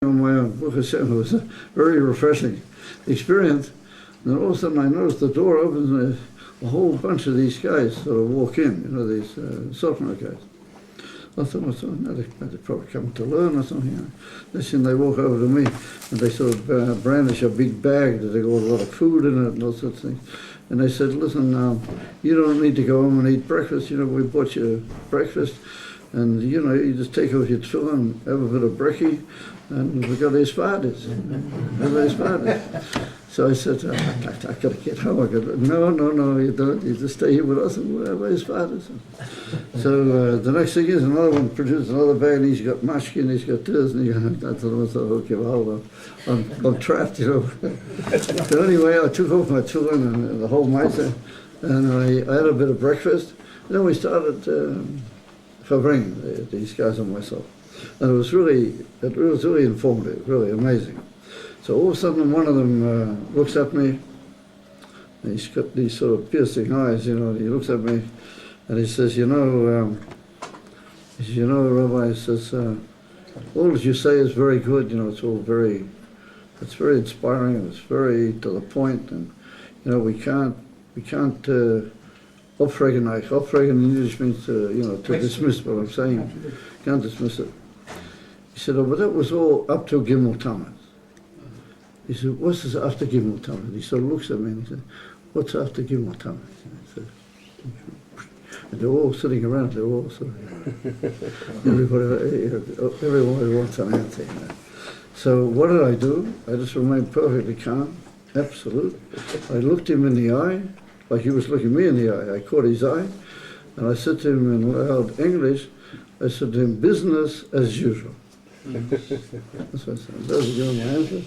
on my own. Baruch Hashem, it was a very refreshing experience. And then all of a sudden I noticed the door opens and a whole bunch of these guys sort of walk in, these sophomore guys. I thought, what's on? They're probably coming to learn or something. They walk over to me and they sort of brandish a big bag that they got a lot of food in it and all sorts of things. And they said, listen, you don't need to go home and eat breakfast. We bought you breakfast. And, you just take off your tefillin, have a bit of brekkie, and we got his fathers. So I said, I've got to get home. No, you don't. You just stay here with us and we'll have his fathers. So the next thing is another one produced another bag, and he's got mashkin, he's got this, and I told him, okay, well, I'm trapped, So anyway, I took off my tefillin and the whole mitzvah, and I had a bit of breakfast. Then we started farbrengen, these guys and myself. And it was really informative, really amazing. So all of a sudden one of them looks at me, and he's got these sort of piercing eyes, and he looks at me and he says, Rabbi, he says, all that you say is very good, it's very inspiring, and it's very to the point, and we can't opfregen. Opfregen in Yiddish means to dismiss what I'm saying. Can't dismiss it. He said, but that was all up to Gimel Tammuz. He said, what's this after Gimel Tammuz? He sort of looks at me and he said, what's after Gimel Tammuz? And they're all sitting around, they're all sort of, everybody wants an answer. So what did I do? I just remained perfectly calm, absolute. I looked him in the eye, like he was looking me in the eye. I caught his eye, and I said to him in loud English, I said to him, business as usual. That's what I said. That was my answer.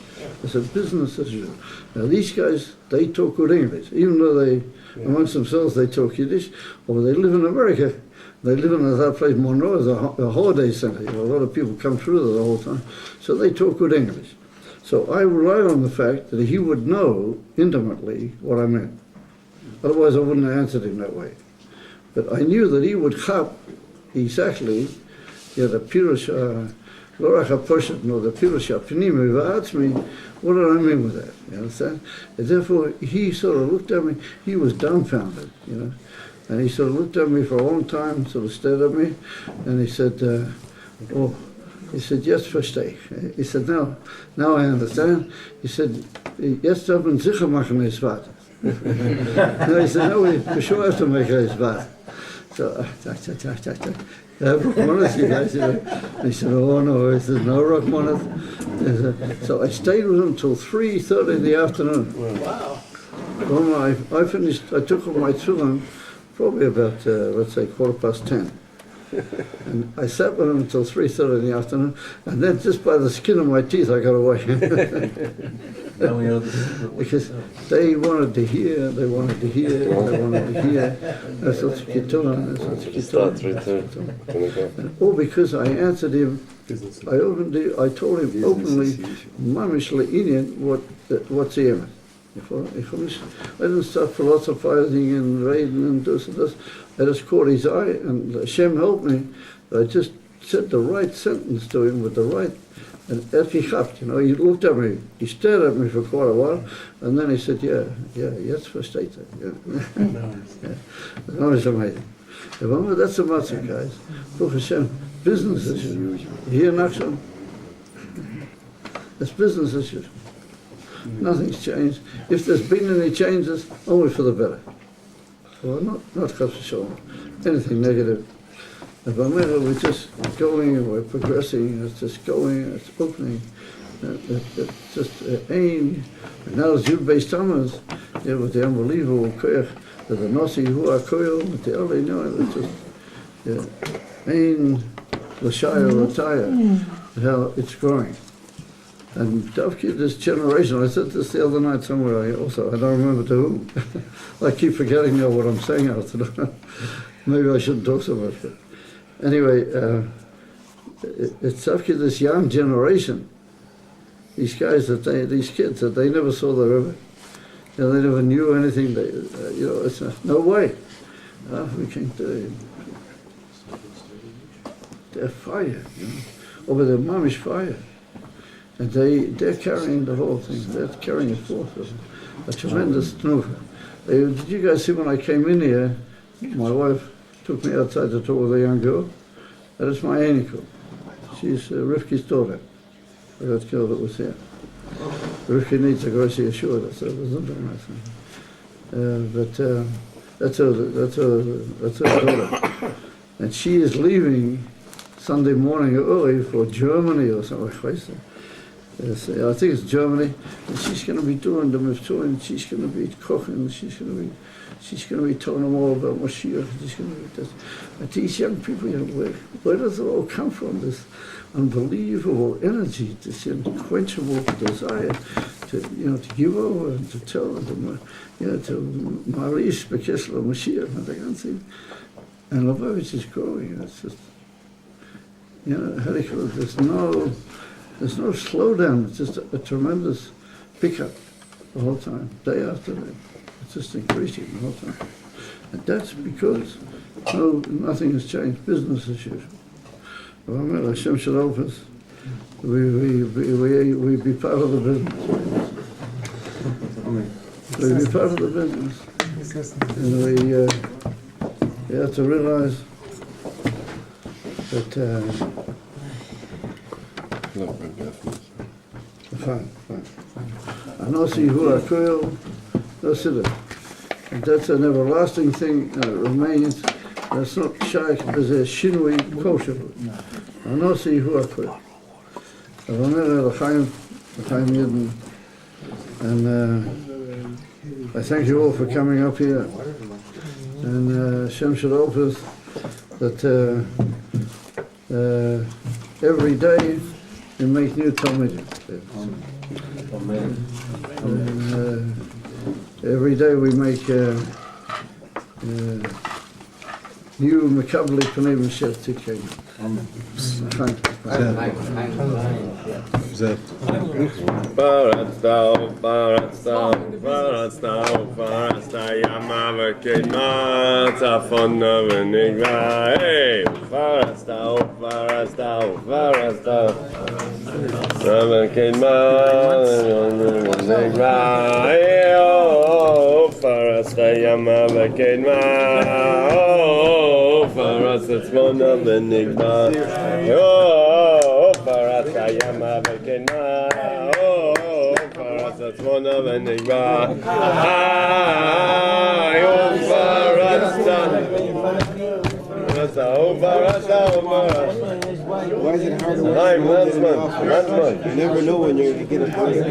I said, business as usual. Now these guys, they talk good English, even though they, amongst themselves, they talk Yiddish, or they live in America. They live in that place, Monroe, is a holiday center. A lot of people come through there the whole time. So they talk good English. So I relied on the fact that he would know intimately what I meant. Otherwise, I wouldn't have answered him that way. But I knew that he would chap exactly the pirush, lo rak haposhet, no, the pirush hapnimi v'atzmi. What did I mean with that? You understand? And therefore, he sort of looked at me. He was dumbfounded, and he sort of looked at me for a long time, sort of stared at me, and he said, yes, verstehe. He said, now I understand. He said, jetzt haben sicher machen es weiter. No, he said, no, we for sure have to make his bath. So, Rachmanis, you guys, And he said, oh no, he said, no Rachmanis. So I stayed with him till 3:30 in the afternoon. Wow. When I finished, I took off my tefillin probably about, let's say, 10:15. And I sat with him until 3:30 in the afternoon, and then just by the skin of my teeth I got away. Because they wanted to hear. That's what's Ketona, And all because I answered him, I told him openly, mamish le'inyan, what's the emes. I didn't start philosophizing and reading and this and this. I just caught his eye, and Hashem helped me. I just said the right sentence to him with the right, and he looked at me, he stared at me for quite a while, and then he said, yes, versteht er. That was amazing. That's the matzah, guys. Baruch Hashem, business as usual. You hear Nachshon? It's business as usual. Nothing's changed. If there's been any changes, only for the better. Well, not chas v'sholom, anything negative. We're just going and we're progressing, it's just going, it's opening. It's just aim. And now it's YUD BEIS TAMMUZ, with the unbelievable koyach, the nasi hu ha-koyel, with the early, it's just aim, l'shaya, l'taya, how it's growing. And Davki, this generation, I said this the other night somewhere, I don't remember to whom. I keep forgetting now what I'm saying after that. Maybe I shouldn't talk so much, but anyway, it's Davki, this young generation, these guys, these kids, that they never saw the river. They never knew anything, it's no way. We can't do it. They're fire, over the mamish fire. And they're carrying the whole thing. They're carrying it forth. A tremendous tnufa. Did you guys see when I came in here, my wife took me outside to talk with a young girl. That is my Aniko. She's Rivki's daughter, that girl that was here. Rivki needs to go see a shul, that's something nice. But that's her daughter. And she is leaving Sunday morning early for Germany or something. Yes, I think it's Germany, and she's going to be doing the mitzvah, and she's going to be cooking, she's going to be telling them all about Mashiach. She's going to be this. And these young people, where does it all come from? This unbelievable energy, this unquenchable desire to give over and to tell them, to Marish Bekesla Mashiach and the kind of thing. And Lubavitch is growing. It's just, there's no slowdown. It's just a tremendous pickup the whole time, day after day. It's just increasing the whole time. And that's because nothing has changed. Business as usual. Hashem should help us. We be part of the business. We be part of the business. And we have to realize that fine. Anosi hu akoil, that's it. And that's an everlasting thing, remains. That's not shaykh, there's a shinui kosher. Anosi hu akoil. And I thank you all for coming up here. And Hashem should help us that every day we make new Talmudim. Every day we make new Mekabli Panei Mashiach Tikkein. Parasta, Yamava Kedma, Tafona Venigva, hey, Parasta, Yamava Kedma, Venigva, hey, oh, Parasta, Yamava Kedma, oh, Parasta, Tafona Venigva, oh, Parasta, Yamava Kedma, oh, Parasta, Tafona Venigva, Why is it hard to work? You never know when you're going to get a fire.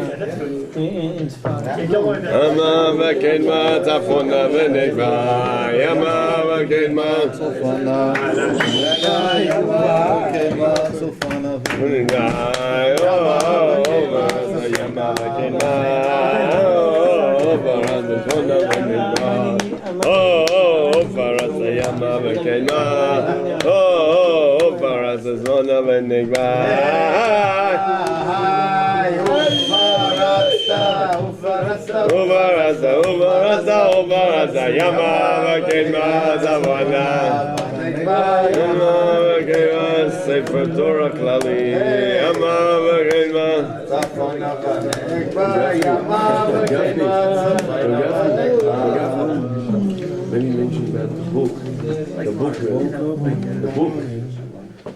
When you mentioned about the book,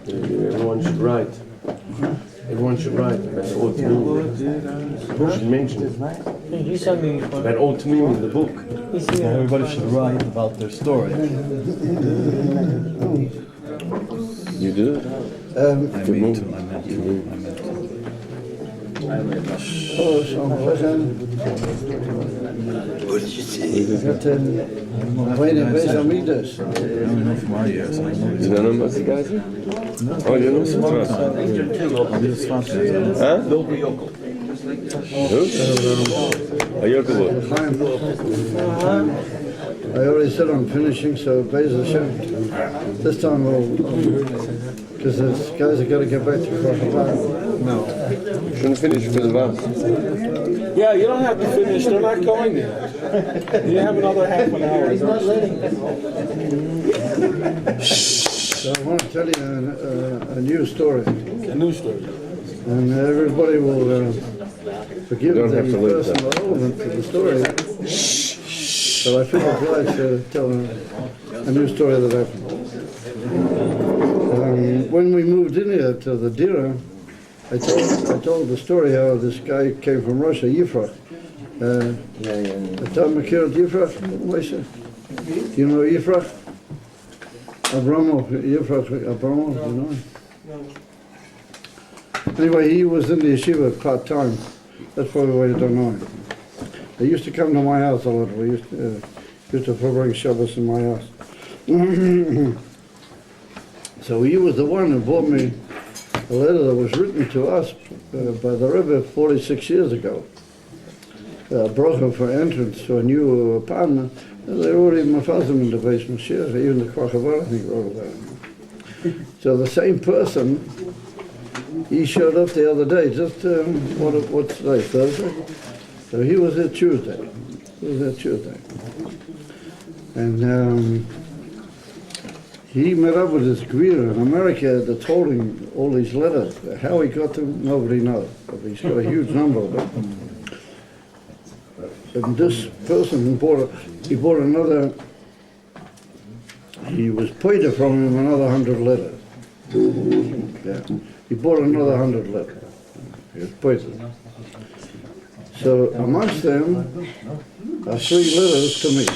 everyone should write. Everyone should write about all Tamim. You should mention it. About all Tamim in the book. Everybody should write about their story. You do it? I meant to. What did you say? Waiting Beis Amidas. I don't know from our years. You don't know about the guys? Oh, you know something? Huh? Who? I already said I'm finishing, so Beis Hashem. This time because the guys have got to get back to Krakow. No. Shouldn't finish for the bus. Yeah, you don't have to finish. They're not going there. You have another half an hour. He's not letting So I want to tell you a new story. A new story. And everybody will forgive You don't the have to leave person that. relevant to the story. But I feel obliged to tell a new story that happened. When we moved in here to the Dira, I told the story how this guy came from Russia, Yifrach. Tom Makir Yifrach, Moshe? Do you know Yifrach? Abramov, Yifrach Abramov, you know him? Anyway, he was in the yeshiva part-time. That's probably why you don't know him. They used to come to my house a lot. We used to bring Shabbos in my house. So he was the one who brought me a letter that was written to us by the Rebbe 46 years ago. Broker for entrance to a new apartment. They already mafazim in the basement share. Even the Kochavar, I think, wrote about it. So the same person, he showed up the other day, just, what's today, Thursday? So he was there Tuesday. And he met up with this Gwira in America that's holding all these letters. How he got them, nobody knows. But he's got a huge number of them. And this person bought another, he was paid from him another 100 letters. Yeah. He bought another 100 letters. He was paid. So amongst them are 3 letters to me.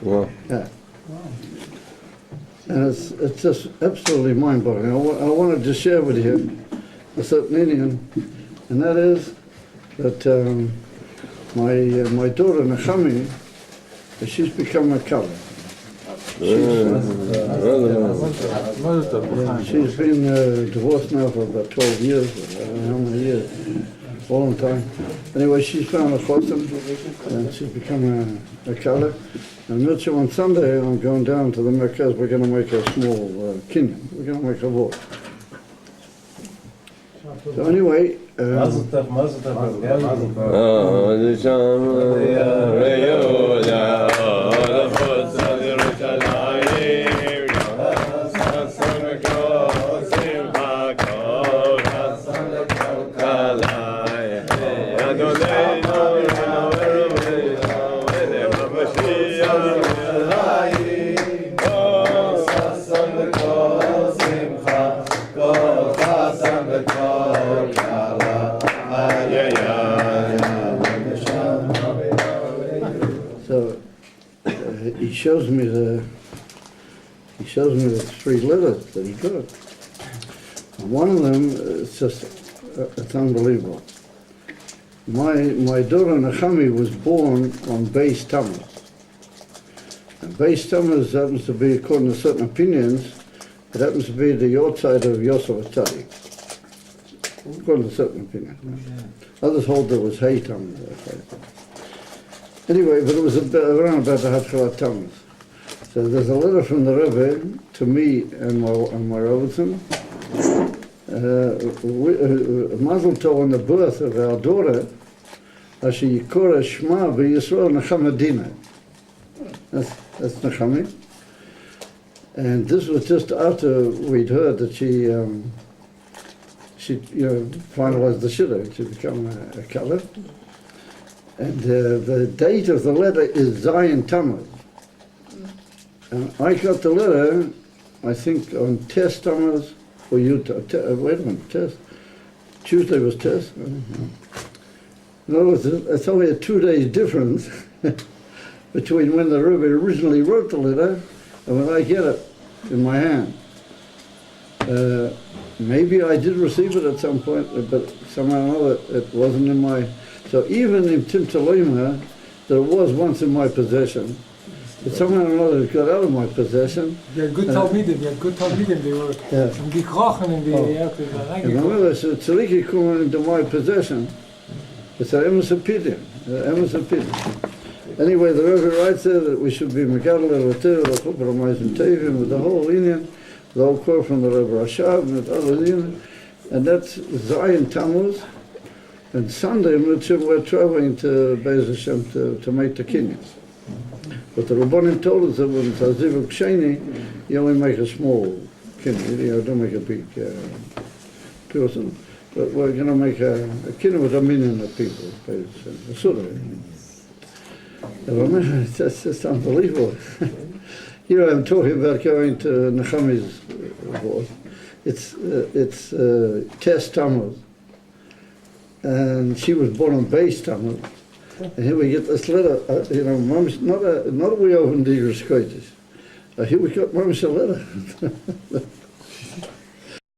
Wow. Yeah. And it's just absolutely mind-boggling. I wanted to share with you a certain Indian, and that is that my daughter Nechami, she's become a color. She's been divorced now for about 12 years, I don't know how many years, a long time. Anyway, she's found a chosim, and she's become a color. And Mitchell, on Sunday, I'm going down to the Merkaz. We're going to make a small kinyan. We're going to make a vote. So anyway, he shows me the 3 letters that he got. And one of them, it's unbelievable. My daughter Nechami was born on Beis Tammuz. And Beis Tammuz happens to be, according to certain opinions, it happens to be the yortzeit of Yosef Atzadik. According to certain opinions. Others hold there was Hay Tammuz. Anyway, but it was around about the Hatchalat Tammuz. So there's a letter from the Rebbe to me and my Rebbetzin. Mazel Tov on the birth of our daughter, Asher Yikora Shma B'Yisrael Nechamadina. That's Nechami. And this was just after we'd heard that she finalized the shidduch. She'd become a color. And the date of the letter is Zion Tammuz. And I got the letter, I think, on Test Tammuz, or Yud, wait a minute, Test. Tuesday was Test. In other words, it's only a 2 days difference between when the Rebbe originally wrote the letter and when I get it in my hand. Maybe I did receive it at some point, but somehow or another it wasn't in my... So even in Timtalima, there was once in my possession, but somehow or another it got out of my possession. They're good Talmidim, they were gekrochen in the air. And remember, so Tzariki coming into my possession, it's an Emerson Pidyon. Anyway, the Rebbe writes there that we should be Megadol Eloter, the Chupra Ma'izim Tevim, with the whole Indian, the whole core from the Rebbe Rashab, and the other Indian, and that's Zion Tammuz. And Sunday, we're traveling to Beis Hashem to make the kinyan. But the Rabbanim told us that when it's Aziv Ksheni, you only make a small kinyan, you don't make a big person. But we're going to make a kiddush with a million of people. That's just unbelievable. You know, I'm talking about going to Nechami's board. It's Tess Tammuz. And she was born on Beis Tammuz. And here we get this letter, you know, Mom's not a way over in the Here we got Mom's a letter.